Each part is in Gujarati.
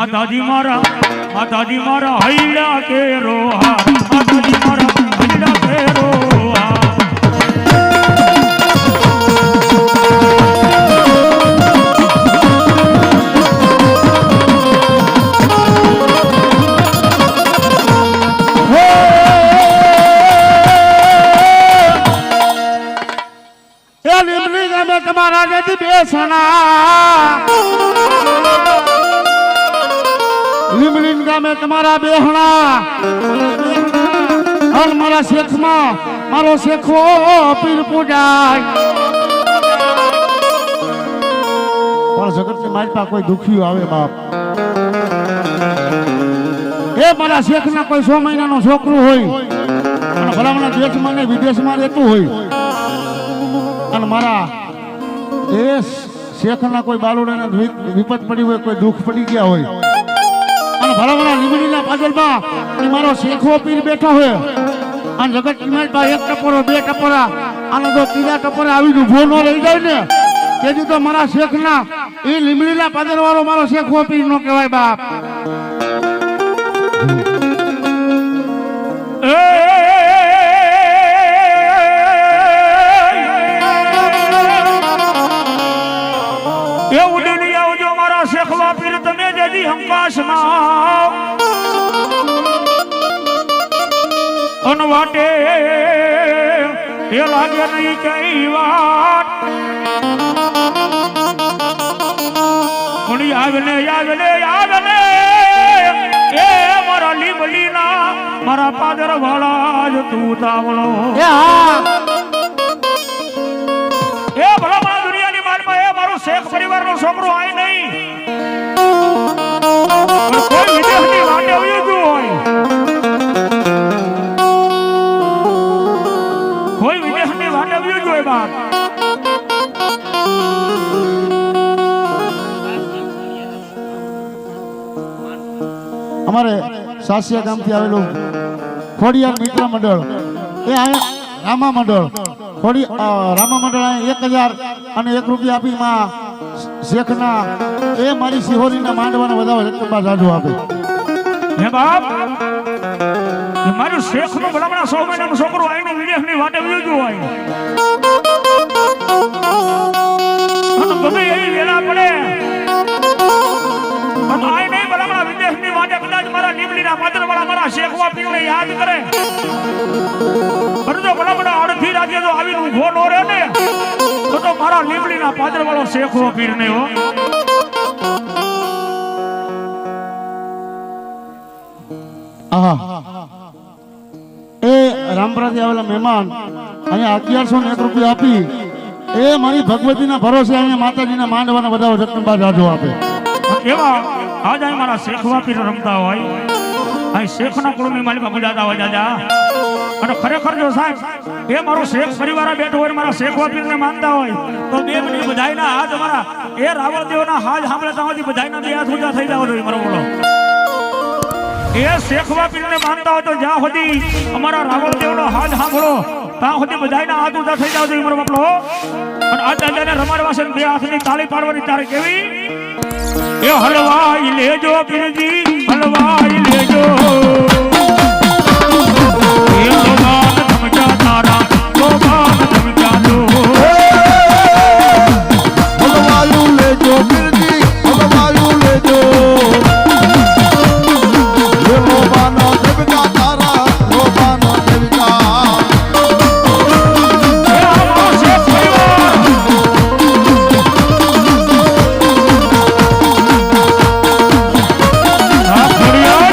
माताजी मारा हैला के रोहा माताजी मारा हैला के रोहा में तुम्हारा यदि बेसना लिमलिन गामे તમારા બેહણા અને મારા શેખમાં મારો શેખો પીર પૂજાય પણ જગતની માલપા કોઈ દુખિયો આવે બાપ એ મારા શેખના કોઈ 100 મહિનાનો છોકરો હોય અને ભલામણા દેશમાં ને વિદેશમાં રહેતું હોય અને મારા એ શેખના કોઈ બાલુડાને વિપત પડી હોય કોઈ દુઃખ પડી ગયા હોય ભલામણા લીમડીના પાદલમાં મારો શેખો પીર બેઠો હોય અને જગત કિમાલમાં એક ટપોરો બે ટપોરા આનો જો ત્રીજા ટપોરા આવીને ઉભો ન રહી જાય ને તેથી તો મારા શેખના એ લીમડીના પાદર વાળો મારો શેખો પીર નો કહેવાય બાપ વાટે એ લાગે નહીં કઈ વાત પણ આવે ને એ મારા લીમડીના મારા પાદર વાળા જ તું તાવળો એ ભલા મારા દુનિયાની માનમાં એ મારો શેખ પરિવારનો છોકરો આય નહીં કોઈ વિદેશની વાટે આવી ગયું હોય અમારે સાસિયા ગામથી આવેલું ખોડિયાર મિત્ર મંડળ એ રામા મંડળ રામા મંડળ 1000 અને 1 રૂપિયા આપી માં શેખના એ મારી સિહોરીના માંડવાના વધારે રકમમાં જાજુ આપે હે બાપ એ મારું શેખનો ભલામણા 100 મહિનાનો છોકરો આઈને વિદેશની વાટે વ્યુજો હોય અને ગમે એવી વેલા પડે અને આઈ નહીં ભલામણા વિદેશની વાટે કદાચ મારા લીમડીના પાદરવાળા મારા શેખવા પીરને યાદ કરે પરંતુ ભલામણા અડધી રાતે જો આવીને ઊભો ન રહે ને તો મારા લીમડીના પાદરવાળો શેખવો પીર ને હો એ રામપરાથી આવેલા મહેમાન અહીંયા 1101 રૂપિયા આપી એ મારી ભગવતીના ભરોસે અહીંયા માતાજીના માંડવાના બધા રત્નબા જાજો આપે એવા આજ મારા શેખવા પીર રમતા હોય અહીં શેખના કુળની માલિકા ગુજાતા હોય દાદા અને ખરેખર જો સાહેબ એ મારો શેખ પરિવાર બેઠો હોય મારા શેખ વાપીને માનતા હોય તો બે મિનિટ બધાયના હાથ અમારા એ રાવળદેવના હાથ સાંભળે ત્યાંથી બધાયના બે હાથ ઊંચા થઈ જાવ જોઈએ મારો બોલો એ શેખ વાપીને માનતા હોય તો જ્યાં સુધી અમારા રાવળદેવનો હાથ સાંભળો ત્યાં સુધી બધાયના હાથ ઊંચા થઈ જાવ જોઈએ મારો બાપલો અને આ દાદાને રમાડવા છે બે હાથની તાળી પાડવાની તારે કેવી એ હલવાઈ લેજો પીરજી હલવાઈ લેજો એ લોબાન ધમકા તારા લોબાન ધમકા દો હલવાયું લેજો પીરજી હલવાયું લેજો એ લોબાનો ધમકા તારા લોબાનો ધમકા એ અમારો શેખ પરિવાર આ ફરિયાદ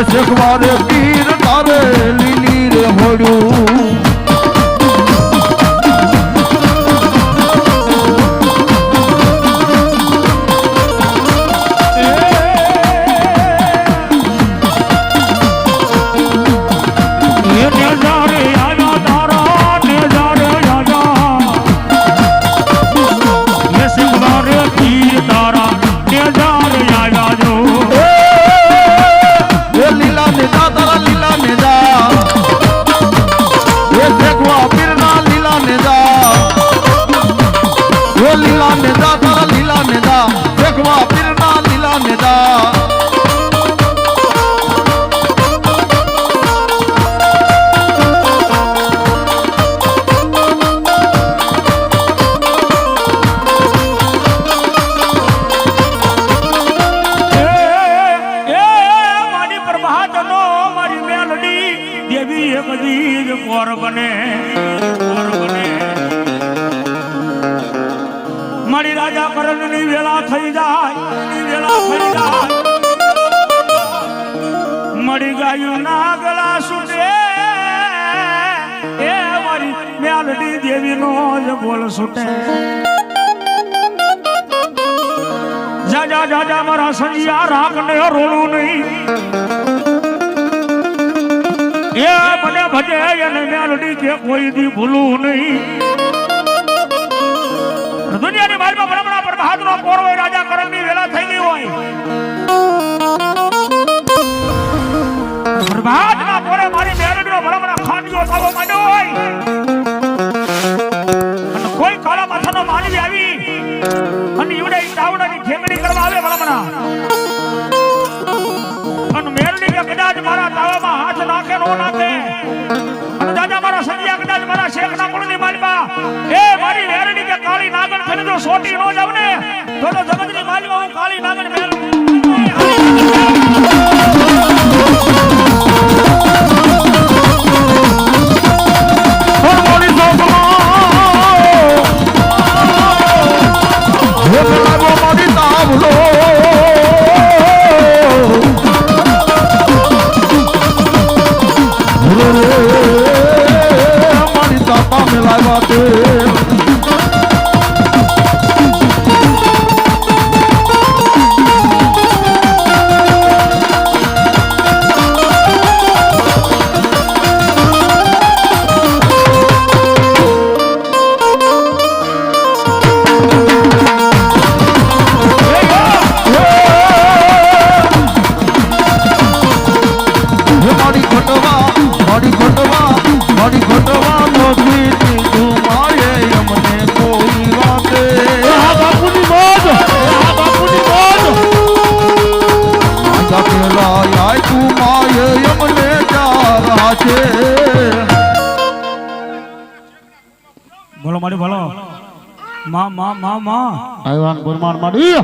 શેખવારે પીર તારે લીલી રે હોડ્યું લીલા નેદા તારા લીલા નેદા શેખવા પીરના લીલા નેદા મારી રાજા કરણની વેલા થઈ જાય મળી ગાયું ના ગળા સુટે એ મારી મેલડી દેવીનો જ બોલ સુટે જાજા જાજા મારા સંજિયા રાખને રોલું નહીં એ મને ભજે એને મેલડી કે કોઈ દી ભૂલું નહીં દુનિયાની માલમાં ભરમણા પર બહાદુર કોર હોય રાજા કરણની વેલા થઈ ગઈ હોય બરબાદના કોરે મારી મેલડીનો ભરમણા ખાંડિયો થવો માંડ્યો હોય અને કોઈ કાળા માથાનો માનવી આવી અને ઈવડે ચાવડાની ઠેકડી કરવા આવે ભરમણા અને મેલડી કે કદાચ મારા તાવામાં હાથ નાખે નો નાખે અને દાદા મારા સંજ્યા કદાચ મારા શેખના કુળની માલમાં એ મારી મેલડી કે કાળી નાગણ થઈને જો સોટી નો જાવ ને તો જગતની માલમાં હું કાળી નાગણ મેલું માં આવ્યા ને ગુરમાન માડી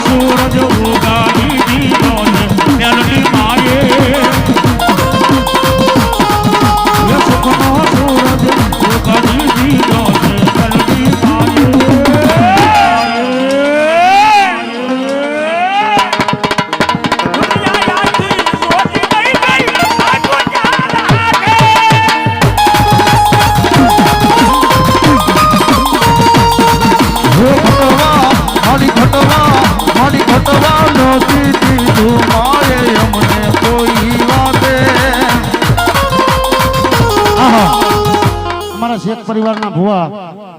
સૂરજ ઉગાડી દીધો છે મેલડી માએ શેખ પરિવારના ભુવા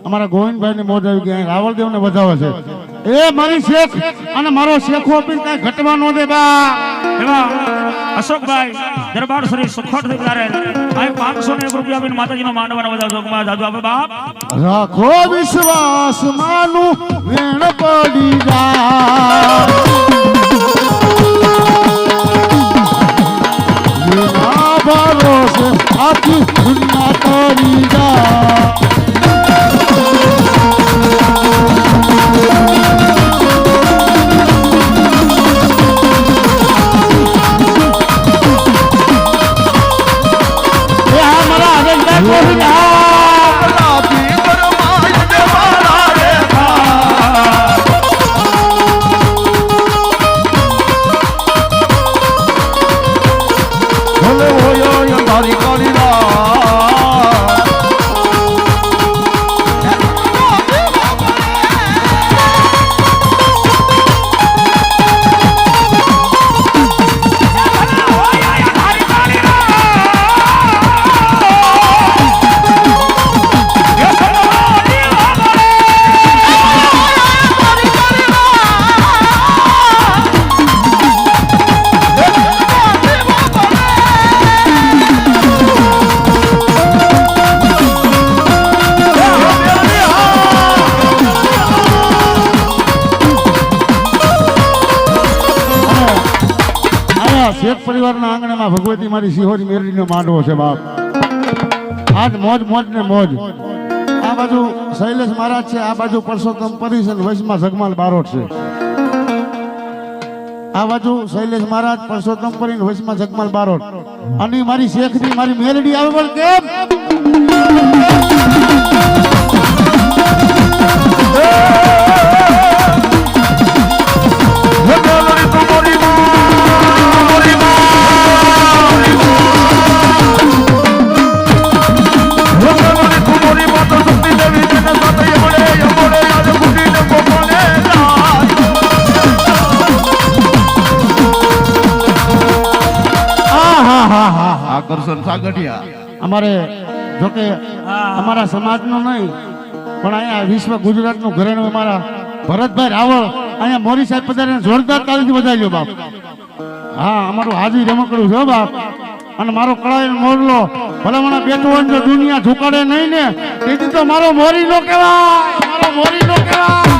અમારા ગોવિંદભાઈ ની મોજ આવી ગયા રાવળદેવ ને વધાવે છે એ મારી શેખ અને મારો શેખો પીર કઈ ઘટવા નો દે બા એવા અશોકભાઈ દરબાર શ્રી સુખોટ થઈ ત્યારે આ 501 રૂપિયા આપીને માતાજીનો માંડવાનો વધાવજો કુમાર જાદુ આપે બાપ રાખો વિશ્વાસ માનું વેણ પડી જાય વિના ભરોસે આખી દુનિયા તરી જાય શેખ પરિવારના આંગણામાં ભગવતી મારી સિહોરી મેરડીનો માંડવો છે બાપ આજ મોજ મોજ ને મોજ આ બાજુ શૈલેષ મહારાજ છે આ બાજુ પરસોત્તમ પરી છે વૈશમાં જગમાલ બારોટ છે આ બાજુ શૈલેષ મહારાજ પરસોત્તમ પરી વૈશમાં જગમાલ બારોટ અને મારી શેખની મારી મેરડી આવે પણ કેમ આકર્ષણ સાગઠિયા અમારે જોકે અમારા સમાજનો નહીં પણ અહીંયા વિશ્વ ગુજરાતનું ઘરેણું અમારા ભરતભાઈ રાવળ અહીંયા મોરી સાહેબ પધારીને જોરદાર તાલીથી વધાવી બાપ હા અમારું હાજી રમકડું છે બાપ અને મારો કળાઈનો મોરલો ભલામણા બેઠો હોય જો દુનિયા ઝુકાડે નહીં ને તેથી તો મારો મોરી નો કહેવાય મારો મોરી નો કહેવાય